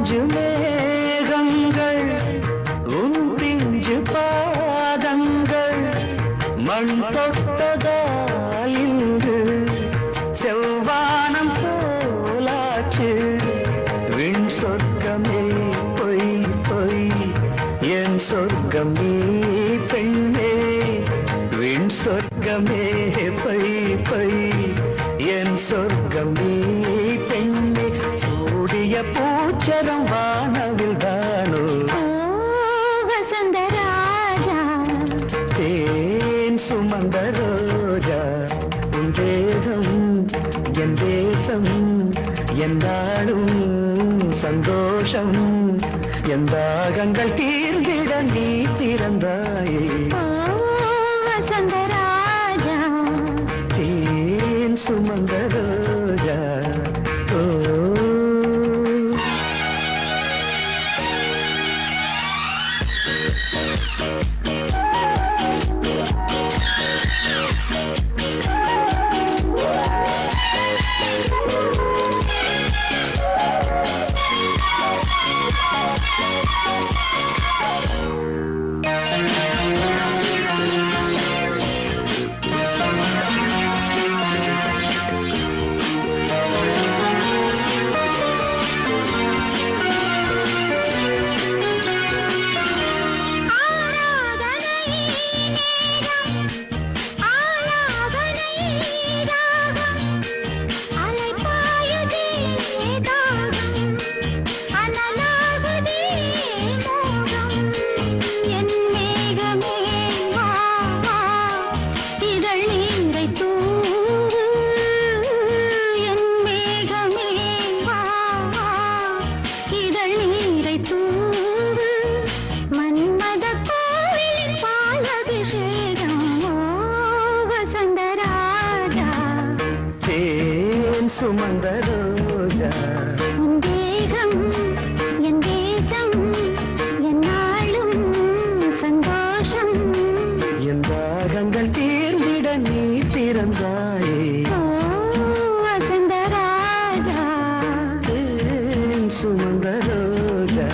மஞ்சு மேகங்கள் உன் பிஞ்சு பாதங்கள் மண் தொட்டதால் இன்று செவ்வானம் போலாச்சு விண் சொர்க்கமே பொய் பொய் என் சொர்க்கமே பெண்ணே விண் சொர்க்கமே பொய் பொய் என் சொர்க்கமே பெண்ணே சூடிய பூச்சரம் வானவில் தானோ வசந்த ராஜா தேன் சுமந்த ரோஜா உன் தேகம் என் தேசம் எந்தாடும் சந்தோஷம் என் தாகங்கள் தீர்ந்திட நீ திறந்தாயே வசந்த ராஜா தேன் சுமந்த ரோஜா ஓ சுமந்த ரோஜா தேகம் என் தேசம் என்னாலும் சந்தோஷம் என் தாகங்கள் தீர்ந்திட நீ திறந்தாயே வசந்த ராஜா சுமந்த ரோஜா